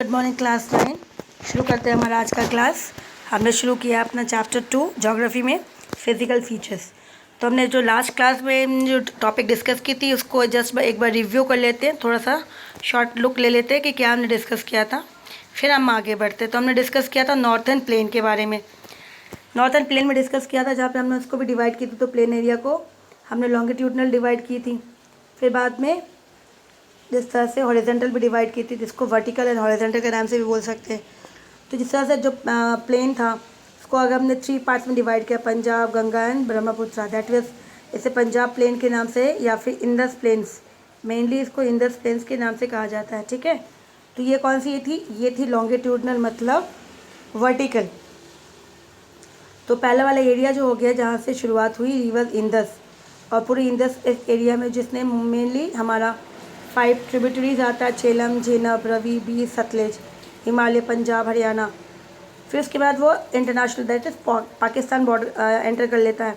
Good morning class 9। शुरू करते हैं हमारा आज का क्लास। हमने शुरू किया अपना चैप्टर 2 ज्योग्राफी में फिज़िकल फीचर्स। तो हमने जो लास्ट क्लास में जो टॉपिक डिस्कस की थी उसको जस्ट एक बार रिव्यू कर लेते हैं, थोड़ा सा शॉर्ट लुक ले लेते हैं कि क्या हमने डिस्कस किया था, फिर हम आगे बढ़ते हैं। तो हमने डिस्कस किया था नॉर्थर्न प्लेन के बारे में। नॉर्थर्न प्लेन में डिस्कस किया था जहाँ पर हमने उसको भी डिवाइड की थी। तो प्लेन एरिया को हमने लॉन्गिट्यूडनल डिवाइड की थी, फिर बाद में जिस तरह से हॉरिजॉन्टल भी डिवाइड की थी, जिसको वर्टिकल एंड हॉरिजॉन्टल के नाम से भी बोल सकते हैं। तो जिस तरह से जो प्लेन था उसको अगर हमने 3 पार्ट्स में डिवाइड किया, Punjab, Ganga and Brahmaputra, that means इसे पंजाब प्लेन के नाम से या फिर इंडस प्लेन्स, मेनली इसको इंडस प्लेन्स के नाम से कहा जाता है। ठीक है, तो ये कौन सी ये थी लॉन्गिट्यूडनल मतलब वर्टिकल। तो पहला वाला एरिया जो हो गया जहाँ से शुरुआत हुई रिवर इंडस, और पूरी इंडस एरिया में जिसने मेनली हमारा 5 ट्रिब्यूटरीज आता है, झेलम, झेनब, रवि, बीर, सतलेज, हिमालय, पंजाब, हरियाणा। फिर उसके बाद वो international that is Pakistan border enter कर लेता है।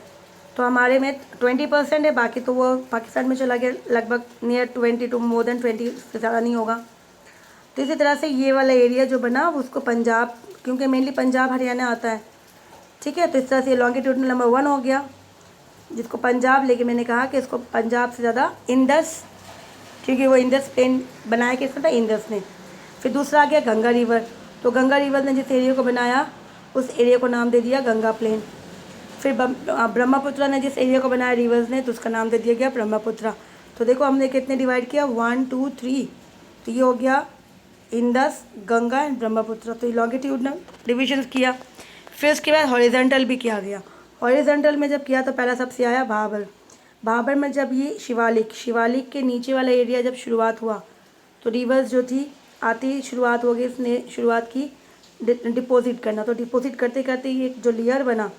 तो हमारे में 20% है, बाकी तो वो पाकिस्तान में चला गया, लगभग नियर 20 टू मोर देन 20 से ज़्यादा नहीं होगा। तो इसी तरह से ये वाला एरिया जो बना उसको पंजाब, क्योंकि मेनली पंजाब हरियाणा आता है। ठीक है, तो इस तरह से लॉन्गिट्यूडनल नंबर 1 हो गया जिसको पंजाब, लेके मैंने कहा कि इसको पंजाब से ज़्यादा इंडस, क्योंकि वो इंडस प्लेन बनाया किसने था, इंडस ने। फिर दूसरा आ गया गंगा रिवर। तो गंगा रिवर ने जिस एरिया को बनाया उस एरिया को नाम दे दिया गंगा प्लेन। फिर ब्रह्मपुत्र ने जिस एरिया को बनाया रिवर्स ने, तो उसका नाम दे दिया गया ब्रह्मपुत्र। तो देखो हमने कितने डिवाइड किया, 1 2 3। तो ये हो गया इंडस, गंगा एंड ब्रह्मपुत्र। तो ये लॉन्गिट्यूडनल डिविजन किया। फिर उसके बाद हॉरिजॉन्टल भी किया गया। हॉरिजॉन्टल में जब किया तो पहला सबसे आया भाबर। भाबर में जब ये शिवालिक के नीचे वाला एरिया जब शुरुआत हुआ तो रिवर्स जो थी आती शुरुआत हो गई, इसने शुरुआत की डिपॉजिट करना। तो डिपॉजिट करते करते ये जो लेयर बना,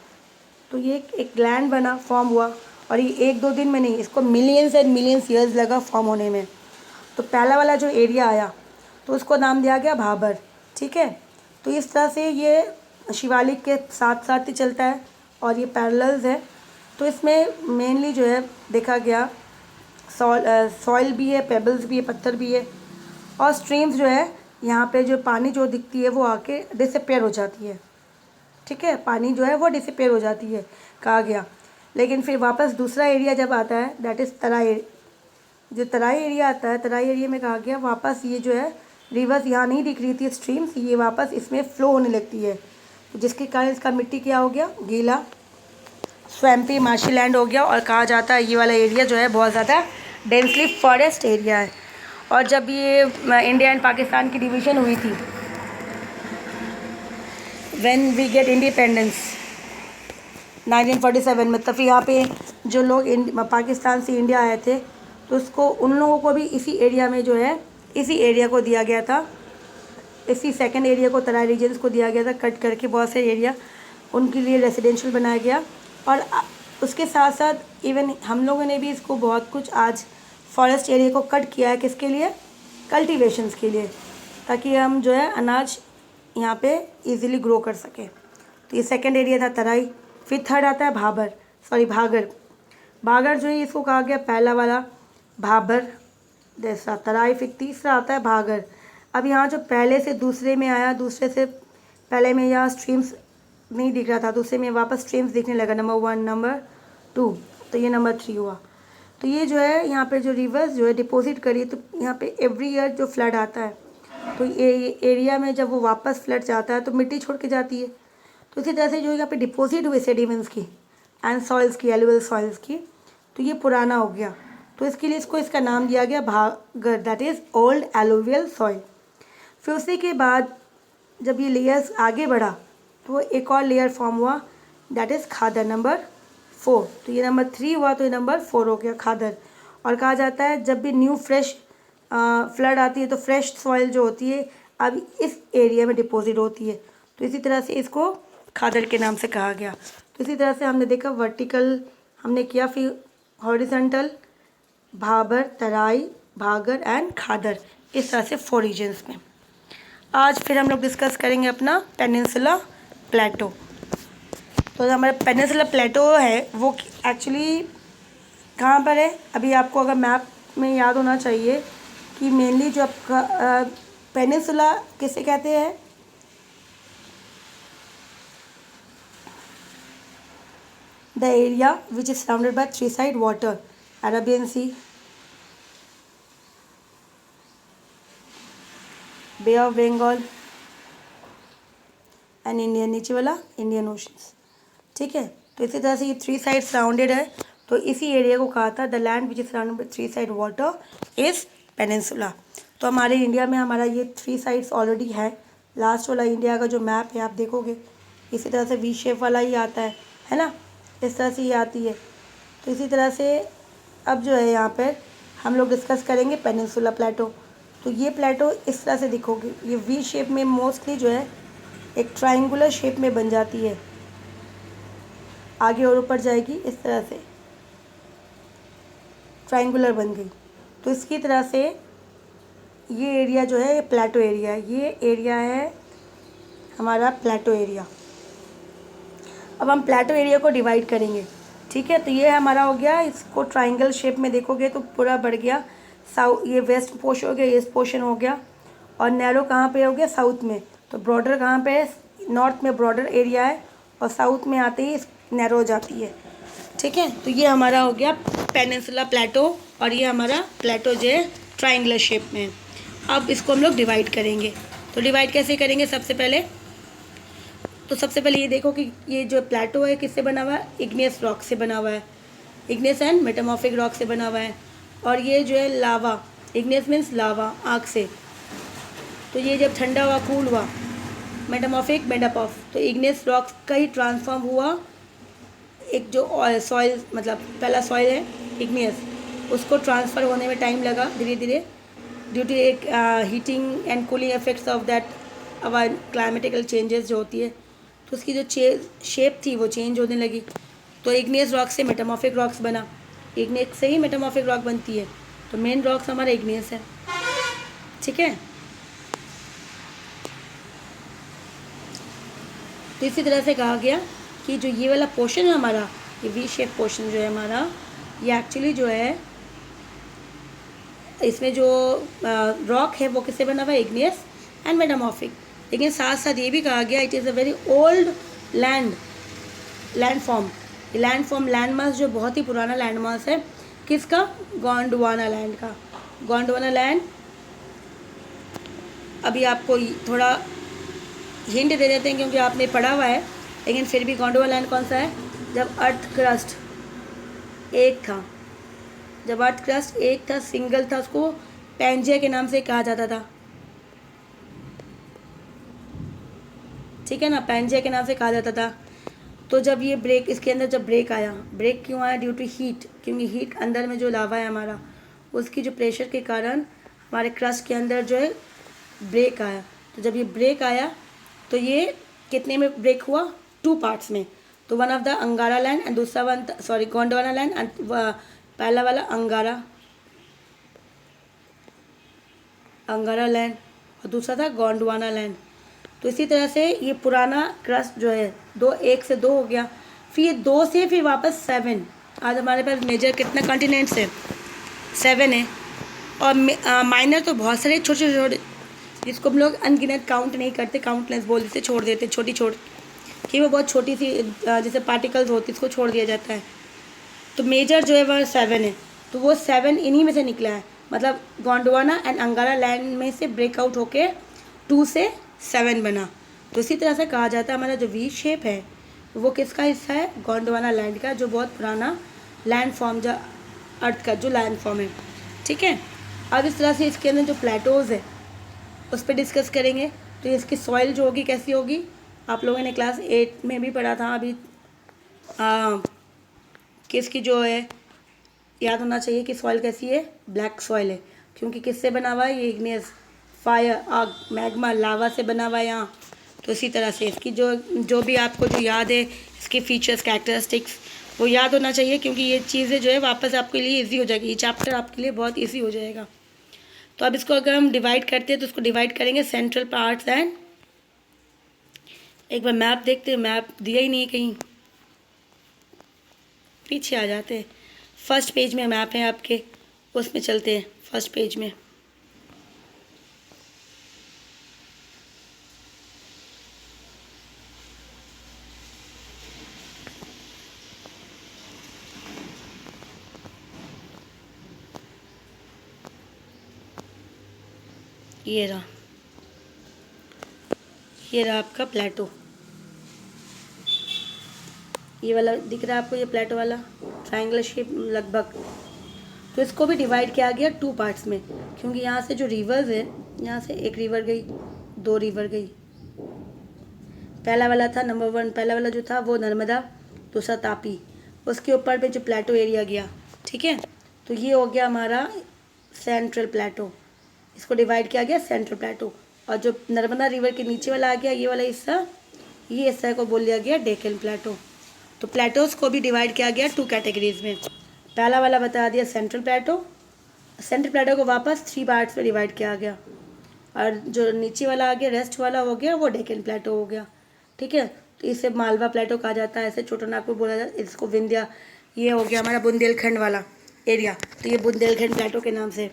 तो ये एक लैंड बना, फॉर्म हुआ। और ये 1-2 दिन में नहीं, इसको मिलियंस एंड मिलियंस ईयर्स लगा फॉर्म होने में। तो पहला वाला जो एरिया आया तो उसको नाम दिया गया भाबर। ठीक है, तो इस तरह से ये शिवालिक के साथ साथ ही चलता है और ये पैरेलल्स है। तो इसमें मेनली जो है देखा गया सॉइल भी है, पेबल्स भी है, पत्थर भी है, और स्ट्रीम्स जो है यहाँ पे जो पानी जो दिखती है वो आके डिसअपेयर हो जाती है। ठीक है, पानी जो है वो डिसअपेयर हो जाती है कहा गया। लेकिन फिर वापस दूसरा एरिया जब आता है दैट इज़ तराई। जो तराई एरिया आता है, तराई एरिया में कहा गया वापस ये जो है रिवर्स यहाँ नहीं दिख रही थी स्ट्रीम्स, ये वापस इसमें फ़्लो होने लगती है, तो जिसके कारण इसका मिट्टी क्या हो गया, गीला, स्वैम्पी, मार्शी लैंड हो गया। और कहा जाता है ये वाला एरिया जो है बहुत ज़्यादा डेंसली फॉरेस्ट एरिया है। और जब ये इंडिया एंड पाकिस्तान की डिवीज़न हुई थी, व्हेन वी गेट इंडिपेंडेंस 1947 में, तब यहाँ पे जो लोग पाकिस्तान से इंडिया आए थे तो उसको उन लोगों को भी इसी एरिया में जो है इसी एरिया को दिया गया था, इसी सेकंड एरिया को तराई रीजन्स को दिया गया था, कट करके बहुत से एरिया उनके लिए रेजिडेंशियल बनाया गया। और उसके साथ साथ इवन हम लोगों ने भी इसको बहुत कुछ आज फॉरेस्ट एरिया को कट किया है, किसके लिए, कल्टीवेशंस के लिए, ताकि हम जो है अनाज यहाँ पे इजीली ग्रो कर सके। तो ये सेकंड एरिया था तराई। फिर थर्ड आता है भागर। भागर जो है इसको कहा गया पहला वाला भाबर जैसा तराई। फिर तीसरा आता है भागर। अब यहाँ जो पहले से दूसरे में आया, दूसरे से पहले में यहाँ स्ट्रीम्स नहीं दिख रहा था, दूसरे में वापस स्ट्रीम्स दिखने लगा, नंबर 1, नंबर 2, तो ये नंबर 3 हुआ। तो ये जो है यहाँ पे जो रिवर्स जो है डिपॉजिट करी, तो यहाँ पे एवरी ईयर जो फ्लड आता है तो ये एरिया में जब वो वापस फ्लड जाता है तो मिट्टी छोड़ के जाती है। तो इसी तरह से जो यहाँ पे डिपॉजिट हुए सेडिमेंट्स की एंड सॉइल्स की, एलुवियल सॉइल्स की, तो ये पुराना हो गया। तो इसके लिए इसका नाम दिया गया Bhangar, that is old alluvial soil. फिर उसी के बाद जब ये लेयर्स आगे बढ़ा तो वो एक और लेयर फॉर्म हुआ, दैट इज़ खादर, नंबर 4। तो ये नंबर 3 हुआ, तो ये नंबर 4 हो गया, खादर। और कहा जाता है जब भी न्यू फ्रेश फ्लड आती है तो फ्रेश सॉइल जो होती है अब इस एरिया में डिपॉजिट होती है, तो इसी तरह से इसको खादर के नाम से कहा गया। तो इसी तरह से हमने देखा वर्टिकल हमने किया, फिर horizontal, Bhabar, Terai, Bhagar and खादर, इस तरह से 4 रीजन्स में। आज फिर हम लोग डिस्कस करेंगे अपना पेनिनसुला प्लेटो। तो हमारा पेनिनसुला प्लेटो है वो एक्चुअली कहाँ पर है, अभी आपको अगर मैप में याद होना चाहिए कि मेनली जो आपका पेनिनसुला किसे कहते हैं? The area which is surrounded by three side water, Arabian sea, bay of Bengal and Indian, नीचे वाला इंडियन ओशंस। ठीक है, तो इसी तरह से ये थ्री साइड सराउंडेड है, तो इसी एरिया को कहा था the land which is surrounded by three side water is peninsula. तो हमारे इंडिया में हमारा ये थ्री साइड्स ऑलरेडी है। लास्ट वाला इंडिया का जो मैप है आप देखोगे इसी तरह से वी शेप वाला ही आता है ना, इस तरह से ही आती है। तो इसी तरह से अब जो है यहाँ पर हम लोग डिस्कस करेंगे पेनिनसुला प्लेटो। तो ये प्लेटो इस तरह से दिखोगे, ये वी शेप में मोस्टली जो है एक ट्राइंगुलर शेप में बन जाती है, आगे और ऊपर जाएगी इस तरह से ट्राइंगुलर बन गई। तो इसकी तरह से ये एरिया जो है प्लेटो एरिया है, ये एरिया है हमारा प्लेटो एरिया। अब हम प्लेटो एरिया को डिवाइड करेंगे। ठीक है, तो ये हमारा हो गया, इसको ट्राइंगल शेप में देखोगे तो पूरा बढ़ गया साउथ, ये वेस्ट पोर्शन हो गया, ये पोर्शन हो गया, और नैरो कहाँ पे हो गया? साउथ में। तो बॉर्डर कहाँ पे है? नॉर्थ में बॉर्डर एरिया है और साउथ में आते ही नैरो हो जाती है। ठीक है, तो ये हमारा हो गया पेनिनसुला प्लेटो, और ये हमारा प्लेटो जो है ट्राइंगुलर शेप में है। अब इसको हम लोग डिवाइड करेंगे। तो डिवाइड कैसे करेंगे? सबसे पहले ये देखो कि ये जो प्लेटो है किससे बना हुआ है? इग्नियस रॉक से बना हुआ है, इग्नियस एंड मेटामॉर्फिक रॉक से बना हुआ है। और ये जो है लावा, इग्नियस मीन्स लावा, आग से। तो ये जब ठंडा हुआ, कूल हुआ, मेटामॉर्फिक मेटापॉफ, तो इग्नियस रॉक का ही ट्रांसफॉर्म हुआ एक जो सॉइल, मतलब पहला सॉइल है इग्नियस, उसको ट्रांसफ़र होने में टाइम लगा धीरे धीरे ड्यू टू एक heating and cooling effects of that our climatical changes जो होती है, तो उसकी जो शेप थी वो चेंज होने लगी। तो इग्नियस रॉक से मेटामॉर्फिक रॉक्स बना, इग्नियस से ही मेटामॉर्फिक रॉक बनती है, तो मेन रॉक्स हमारा इग्नियस है। ठीक है, तो इसी तरह से कहा गया कि जो ये वाला पोर्शन है हमारा, ये वी शेप पोर्शन जो है हमारा, ये एक्चुअली जो है इसमें जो रॉक है वो किससे बना हुआ है? Igneous and metamorphic. लेकिन साथ साथ ये भी कहा गया it is a very old land form land mass जो बहुत ही पुराना लैंड मास है। किसका? गोंडवाना लैंड का। गोंडवाना लैंड, अभी आपको थोड़ा हिंट दे देते हैं क्योंकि आपने पढ़ा हुआ है, लेकिन फिर भी गोंडवाना लैंड कौन सा है? जब अर्थ क्रस्ट एक था, सिंगल था, उसको पैंजिया के नाम से कहा जाता था। ठीक है ना, पैंजिया के नाम से कहा जाता था। तो जब ये ब्रेक, इसके अंदर जब ब्रेक आया, ब्रेक क्यों आया? ड्यू टू हीट, क्योंकि हीट अंदर में जो लावा है हमारा, उसकी जो प्रेशर के कारण हमारे क्रस्ट के अंदर जो है ब्रेक आया। तो जब ये ब्रेक आया तो ये कितने में ब्रेक हुआ? 2 पार्ट्स में। तो one of the Angara land and दूसरा one, sorry, Gondwana land and पहला वाला अंगारा लैंड और दूसरा था गोंडवाना लैंड। तो इसी तरह से ये पुराना क्रस्ट जो है 1 से 2 हो गया, फिर ये 2 से फिर वापस 7। आज हमारे पास मेजर कितना कॉन्टिनेंट्स है? 7 है, और माइनर तो बहुत सारे छोटे छोटे, जिसको हम लोग अनगिनत काउंट नहीं करते, काउंटलेस बोल देते, छोड़ देते, छोटी कि वो बहुत छोटी सी जैसे पार्टिकल्स होती है, इसको छोड़ दिया जाता है। तो मेजर जो है वह 7 है, तो वो 7 इन्हीं में से निकला है, मतलब गोंडवाना एंड अंगारा लैंड में से ब्रेकआउट होके 2 से 7 बना। तो इसी तरह से कहा जाता है हमारा जो वी शेप है वो किसका हिस्सा है? गोंडवाना लैंड का, जो बहुत पुराना लैंड फॉर्म, जो अर्थ का जो लैंड फॉर्म है। ठीक है, अब इस तरह से इसके अंदर जो प्लेटोज़ है उस पर डिस्कस करेंगे। तो इसकी सॉइल जो होगी कैसी होगी? आप लोगों ने क्लास 8 में भी पढ़ा था, अभी किसकी जो है याद होना चाहिए कि सॉइल कैसी है? ब्लैक सॉइल है, क्योंकि किससे बना हुआ है? ये इग्नियस, फायर, आग, मैग्मा, लावा से बना हुआ है यहाँ। तो इसी तरह से इसकी जो भी आपको जो याद है, इसके फीचर्स, कैरेक्टरिस्टिक्स, वो याद होना चाहिए, क्योंकि ये चीज़ें जो है वापस आपके लिए ईजी हो जाएगी, ये चैप्टर आपके लिए बहुत ईजी हो जाएगा। तो अब इसको अगर हम डिवाइड करते हैं तो इसको डिवाइड करेंगे सेंट्रल पार्ट्स एंड, एक बार मैप देखते हैं, मैप दिया ही नहीं है कहीं, पीछे आ जाते हैं। फर्स्ट पेज में मैप है आपके, उसमें चलते हैं फर्स्ट पेज में। ये रहा, ये रहा आपका प्लेटो। ये वाला दिख रहा है आपको, ये प्लेटो वाला ट्रायंगल शेप लगभग। तो इसको भी डिवाइड किया गया 2 पार्ट्स में, क्योंकि यहाँ से जो रिवर्स है, यहाँ से एक रिवर गई, 2 रिवर गई। पहला वाला था नंबर 1, पहला वाला जो था वो नर्मदा, दूसरा तापी, उसके ऊपर पे जो प्लेटो एरिया गया। ठीक है, तो ये हो गया हमारा सेंट्रल प्लेटो, इसको डिवाइड किया गया सेंट्रल प्लेटो। और जो नर्मदा रिवर के नीचे वाला आ गया, ये वाला हिस्सा, ये हिस्सा को बोल दिया गया डेक्कन प्लेटो। तो प्लेटोज को भी डिवाइड किया गया 2 कैटेगरीज में। पहला वाला बता दिया सेंट्रल प्लेटो, सेंट्रल प्लेटो को वापस 3 पार्ट्स में डिवाइड किया गया, और जो नीचे वाला आ गया रेस्ट वाला हो गया वो डेक्कन प्लेटो हो गया। ठीक है, तो इसे मालवा प्लेटो कहा जाता है, ऐसे छोटा नागपुर बोला जाता है, इसको विंध्या, ये हो गया हमारा बुंदेलखंड वाला एरिया, तो ये बुंदेलखंड प्लेटो के नाम से।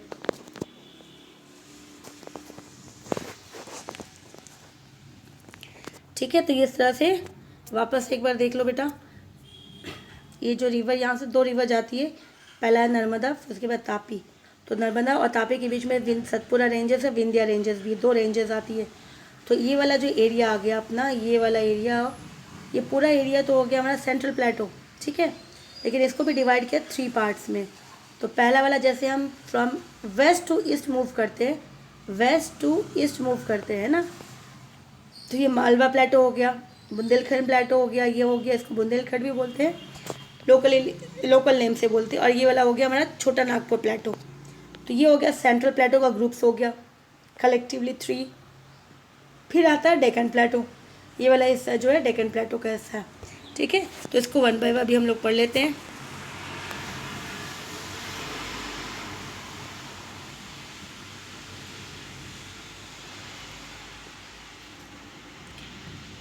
ठीक है, तो ये इस तरह से वापस एक बार देख लो बेटा, ये जो रिवर, यहाँ से 2 रिवर जाती है, पहला है नर्मदा, फिर उसके बाद तापी। तो नर्मदा और तापी के बीच में सतपुरा रेंजेस है, विंध्या रेंजेस भी, 2 रेंजेस आती है। तो ये वाला जो एरिया आ गया अपना, ये वाला एरिया, ये पूरा एरिया तो हो गया हमारा सेंट्रल प्लेटो। ठीक है, लेकिन इसको भी डिवाइड किया 3 पार्ट्स में। तो पहला वाला जैसे हम from west to east move करते हैं, वेस्ट टू ईस्ट मूव करते हैं ना, तो ये मालवा प्लेटो हो गया, बुंदेलखंड प्लेटो हो गया, ये हो गया, इसको बुंदेलखंड भी बोलते हैं, लोकल नेम से बोलते हैं। और ये वाला हो गया हमारा छोटा नागपुर प्लेटो। तो ये हो गया सेंट्रल प्लेटो का ग्रुप्स हो गया, कलेक्टिवली 3। फिर आता है डेक्कन प्लेटो, ये वाला हिस्सा जो है डेक्कन प्लेटो का हिस्सा है। ठीक है, तो इसको 1 बाय 1 अभी हम लोग पढ़ लेते हैं।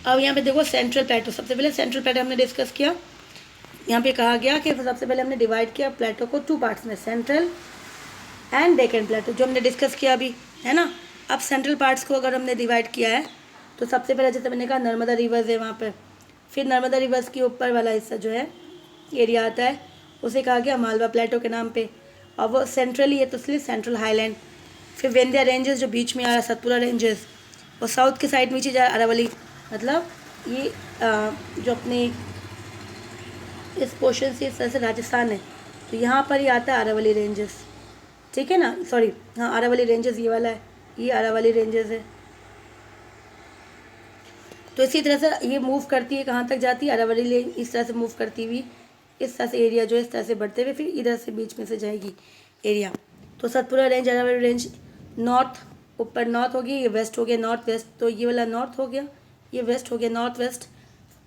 अब यहाँ पे देखो सेंट्रल प्लेटो, सबसे पहले सेंट्रल प्लेटो हमने डिस्कस किया। यहाँ पे कहा गया कि सबसे पहले हमने डिवाइड किया प्लेटो को 2 पार्ट्स में, सेंट्रल एंड डेक्कन प्लेटो, जो हमने डिस्कस किया अभी, है ना। अब सेंट्रल पार्ट्स को अगर हमने डिवाइड किया है, तो सबसे पहले जैसे मैंने कहा नर्मदा रिवर्स है वहाँ पर, फिर नर्मदा रिवर्स के ऊपर वाला हिस्सा जो है एरिया आता है, उसे कहा गया मालवा प्लेटो के नाम पे, और वो सेंट्रली है तो इसलिए सेंट्रल हाईलैंड। फिर विंध्या रेंजेस जो बीच में आ रहा है, सतपुरा रेंजेस, और साउथ की साइड नीचे जा अरावली, मतलब ये जो अपने इस पोर्शन से इस तरह से राजस्थान है, तो यहाँ पर ही आता है अरावली रेंजेस। ठीक है ना, सॉरी, हाँ अरावली रेंजेस ये वाला है, ये अरावली रेंजेस है। तो इसी तरह से ये मूव करती है, कहाँ तक जाती है, अरावली रेंज, इस तरह से मूव करती हुई इस तरह से एरिया जो है इस तरह से बढ़ते हुए फिर इधर से बीच में से जाएगी एरिया। तो Satpura range, Aravalli range, north, ऊपर नॉर्थ हो गया, ये वेस्ट हो गया, नॉर्थ वेस्ट, तो ये वाला नॉर्थ हो गया, ये वेस्ट हो गया, north west,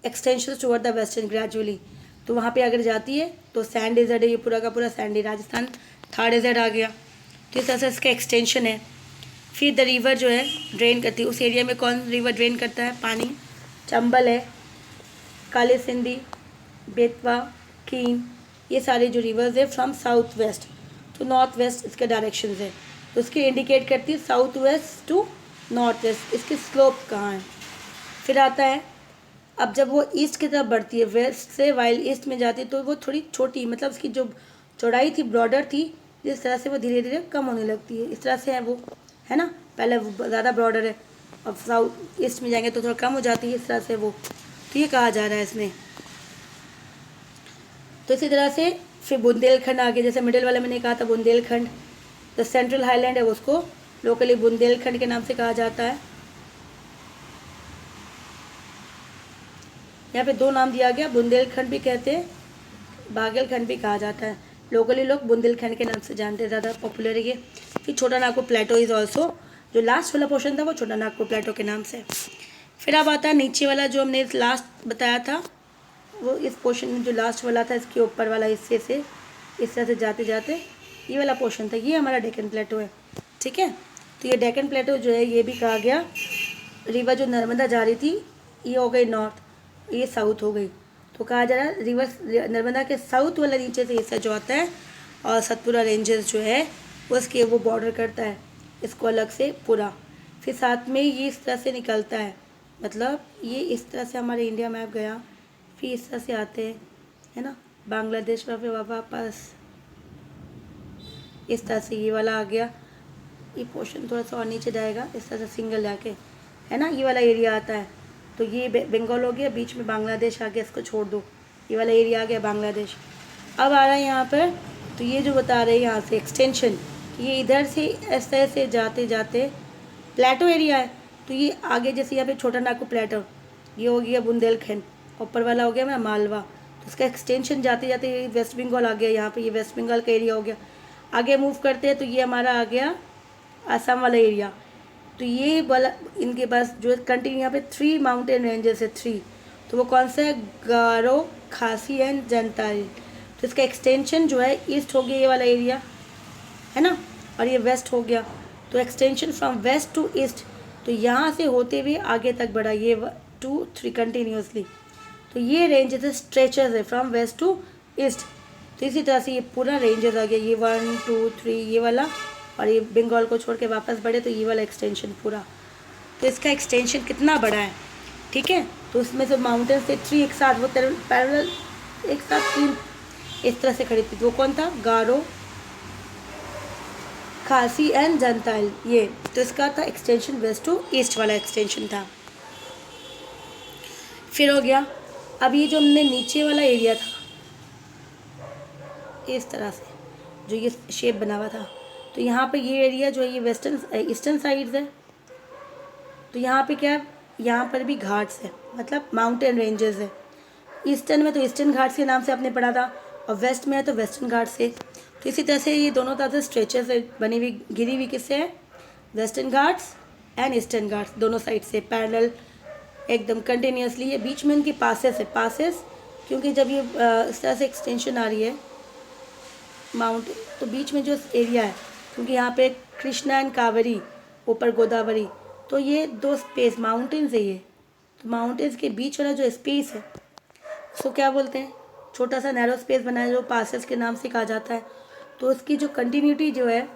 extension toward the western gradually. तो वहाँ पे अगर जाती है तो सैंड डेजर्ट है, ये पूरा का पूरा सैंडी राजस्थान, थार डेजर्ट आ गया। तो इस तरह से इसका एक्सटेंशन है। फिर द रिवर जो है ड्रेन करती है, उस एरिया में कौन रिवर ड्रेन करता है पानी, चंबल है, काली सिंधी, बेतवा, कीन, ये सारे जो रिवर्स है from south west to north west इसके डायरेक्शन है। तो इसके इंडिकेट करती है south west to north west, इसकी स्लोप कहाँ है। फिर आता है, अब जब वो ईस्ट की तरफ बढ़ती है वेस्ट से, वाइल ईस्ट में जाती है, तो वो थोड़ी छोटी, मतलब उसकी जो चौड़ाई थी, ब्रॉडर थी, जिस तरह से वो धीरे धीरे कम होने लगती है। इस तरह से है वो, है ना, पहले वो ज़्यादा ब्रॉडर है, अब साउथ ईस्ट में जाएंगे तो थोड़ा कम हो जाती है, इस तरह से वो। तो ये कहा जा रहा है इसमें। तो इसी तरह से फिर बुंदेलखंड आगे, जैसे मिडिल वाला मैंने कहा था बुंदेलखंड, द सेंट्रल हाईलैंड है, उसको लोकली बुंदेलखंड के नाम से कहा जाता है। यहाँ पे 2 नाम दिया गया, बुंदेलखंड भी कहते हैं, बागेलखंड भी कहा जाता है। लोकली लोग बुंदेलखंड के नाम से जानते हैं, ज़्यादा पॉपुलर है ये। फिर छोटा नागपुर प्लेटो इज़ ऑल्सो, जो लास्ट वाला पोर्शन था वो छोटा नागपुर प्लेटो के नाम से। फिर अब आता है नीचे वाला, जो हमने लास्ट बताया था, वो इस पोर्शन में जो लास्ट वाला था, इसके ऊपर वाला हिस्से से इस तरह से जाते जाते ये वाला पोर्शन था, ये हमारा डेक्कन प्लेटो है। ठीक है, तो ये डेक्कन प्लेटो जो है, ये भी कहा गया, रिवर जो नर्मदा जा रही थी, ये हो गई नॉर्थ, ये साउथ हो गई, तो कहा जा रहा है रिवर्स नर्मदा के साउथ वाला नीचे से हिस्सा जो आता है, और सतपुरा रेंजेस जो है उसके वो बॉर्डर करता है इसको अलग से पूरा। फिर साथ में ये इस तरह से निकलता है, मतलब ये इस तरह से हमारे इंडिया मैप गया, फिर इस तरह से आते हैं, है ना, बांग्लादेश पर, फिर वापस इस तरह से ये वाला आ गया, ये पोर्शन थोड़ा सा और नीचे जाएगा इस तरह से सिंगल जाके, है ना, ये वाला एरिया आता है। तो ये बंगाल हो गया, बीच में बांग्लादेश आ गया, इसको छोड़ दो, ये वाला एरिया आ गया बांग्लादेश। अब आ रहा है यहाँ पर, तो ये जो बता रहे हैं यहाँ से एक्सटेंशन, ये इधर से इस तरह से जाते जाते प्लेटो एरिया है। तो ये आगे जैसे यहाँ पे छोटा नागपुर प्लेटो, ये हो गया बुंदेलखंड, ऊपर वाला हो गया मैं मालवा। तो इसका एक्सटेंशन जाते जाते वेस्ट बंगाल आ गया, यहाँ पे ये वेस्ट बंगाल का एरिया हो गया। आगे मूव करते हैं तो ये हमारा आ गया आसाम वाला एरिया। तो ये वाला इनके पास जो कंटिन्यू यहाँ पे 3 माउंटेन रेंजेस है, 3। तो वो कौन सा है, गारो, खासी एंड जंतारी। तो इसका एक्सटेंशन जो है ईस्ट हो गया ये वाला एरिया, है ना, और ये वेस्ट हो गया। तो extension from west to east, तो यहाँ से होते हुए आगे तक बढ़ा, ये 2, 3 कंटिन्यूसली। तो ये रेंजेस स्ट्रेचेस है फ्रॉम वेस्ट टू ईस्ट। तो इसी तरह से ये पूरा रेंजेस आ गया, ये 1, 2, 3 ये वाला, और ये बंगाल को छोड़ के वापस बढ़े तो ये वाला एक्सटेंशन पूरा। तो इसका एक्सटेंशन कितना बड़ा है, ठीक है। तो उसमें से माउंटेन से 3 एक साथ, वो पैरेलल एक साथ 3 इस तरह से खड़ी थी। वो कौन था, गारो, खासी एंड जंताइल, ये। तो इसका था एक्सटेंशन वेस्ट टू ईस्ट वाला एक्सटेंशन था। फिर हो गया, अब ये जो हमने नीचे वाला एरिया था इस तरह से जो ये शेप बना हुआ था, तो यहाँ पे ये एरिया जो है ये वेस्टर्न ईस्टर्न साइड्स है। तो यहाँ पे क्या है, यहाँ पर भी घाट्स है, मतलब माउंटेन रेंजेस है। ईस्टर्न में तो ईस्टर्न घाट्स के नाम से आपने पढ़ा था, और वेस्ट में है तो वेस्टर्न घाट से। तो इसी तरह से ये दोनों तरह से स्ट्रेचेस है बनी हुई, घिरी हुई किससे है, western Ghats and eastern Ghats, दोनों साइड से पैरेलल एकदम कंटिन्यूसली। ये बीच में इनकी पासेस है, पासेस क्योंकि जब ये इस तरह से एक्सटेंशन आ रही है माउंटेन, तो बीच में जो एरिया है, क्योंकि यहाँ पे कृष्णा एंड कावेरी, ऊपर गोदावरी, तो ये 2 स्पेस माउंटेन्स है ये। तो माउंटेन्स के बीच वाला जो स्पेस है उसको क्या बोलते हैं, छोटा सा नैरो स्पेस बनाया जो पासेस के नाम से कहा जाता है। तो उसकी जो कंटिन्यूटी जो है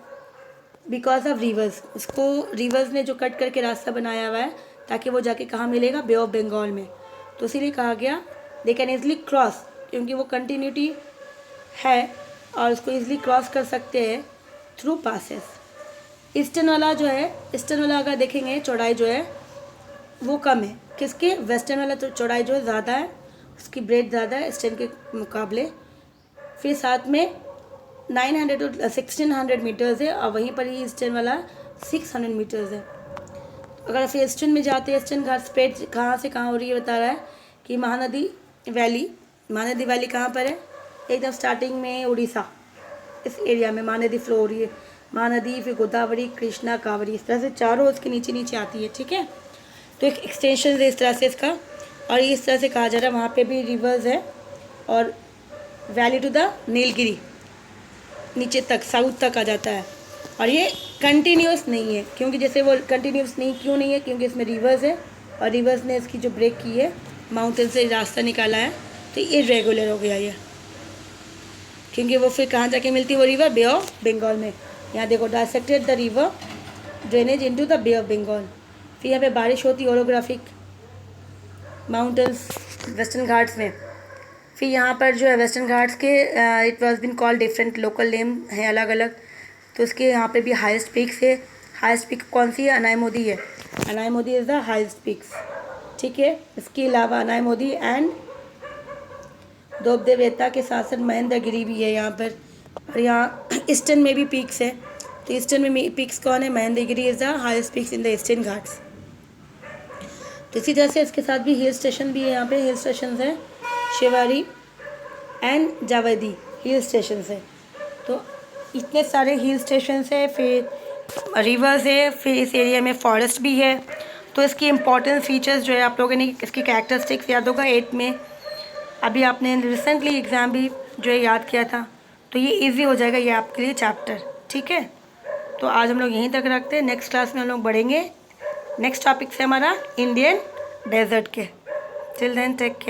बिकॉज ऑफ रिवर्स, उसको रिवर्स ने जो कट करके रास्ता बनाया हुआ है ताकि वो जाके कहाँ मिलेगा, बे ऑफ बंगाल में। तो इसीलिए कहा गया दे कैन ईजली क्रॉस, क्योंकि वो कंटिन्यूटी है और उसको ईजिली क्रॉस कर सकते हैं थ्रू पासेस। ईस्टर्न वाला जो है, ईस्टर्न वाला अगर देखेंगे चौड़ाई जो है वो कम है, किसके, वेस्टर्न वाला तो चौड़ाई जो है ज़्यादा है, उसकी ब्रेड ज़्यादा है ईस्टर्न के मुकाबले। फिर साथ में 900 to 1600 मीटर्स है, और वहीं पर ही ईस्टर्न वाला 600 मीटर्स है। अगर फिर ईस्टर्न में जाते हैं, ईस्टर्न घाट स्प्रेड कहाँ से कहाँ हो रही है, बता रहा है कि महानदी वैली कहाँ पर है, एकदम स्टार्टिंग में उड़ीसा, इस एरिया में महानदी फ्लो हो रही है। महानदी, फिर गोदावरी, कृष्णा, कावेरी, इस तरह से चारों उसके नीचे नीचे आती है, ठीक है। तो एक एक्सटेंशन है इस तरह से इसका, और इस तरह से कहा जा रहा है वहाँ पे भी रिवर्स है, और वैली टू द नीलगिरी नीचे तक साउथ तक आ जाता है। और ये कंटिन्यूस नहीं है, क्योंकि जैसे वो कंटिन्यूस नहीं क्यों नहीं है, क्योंकि इसमें रिवर्स है, और रिवर्स ने इसकी जो ब्रेक की है, माउंटेन से रास्ता निकाला है, तो इरेगुलर हो गया ये, क्योंकि वो फिर कहाँ जाके मिलती है वो रिवर, बे ऑफ बंगाल में। यहाँ देखो, dissected the river drainage into the Bay of Bengal. फिर यहाँ पे बारिश होती है ओरोग्राफिक माउंटेन्स वेस्टर्न घाट्स में। फिर यहाँ पर जो है वेस्टर्न घाट्स के it was bin called different local name है अलग अलग। तो उसके यहाँ पे भी हाईएस्ट पीक्स है। हाईएस्ट पीक कौन सी है, अनायमोदी है। अनायमोदी इज़ द हाईएस्ट पीक्स, ठीक है। इसके अलावा अनायमोदी एंड दोबदेवेता के साथ साथ महेंद्रगिरी भी है यहाँ पर। और यहाँ ईस्टर्न में भी पीक्स है। तो ईस्टर्न में पीक्स कौन है, Mahendragiri is the highest peaks in the eastern Ghats. तो इसी तरह से इसके साथ भी हिल स्टेशन भी है, यहाँ पे हिल स्टेशन है Shivari and Javedi hill station है। तो इतने सारे हिल स्टेशन है, फिर रिवर्स है, फिर इस एरिया में फॉरेस्ट भी है। तो इसकी इम्पोर्टेंट फीचर्स जो है आप लोगों ने इसकी कैरेक्टरिस्टिक्स याद होगा 8 में, अभी आपने रिसेंटली एग्ज़ाम भी जो है याद किया था। तो ये इजी हो जाएगा ये आपके लिए चैप्टर, ठीक है। तो आज हम लोग यहीं तक रखते हैं, नेक्स्ट क्लास में हम लोग बढ़ेंगे नेक्स्ट टॉपिक से हमारा इंडियन डेजर्ट के। Till then take care.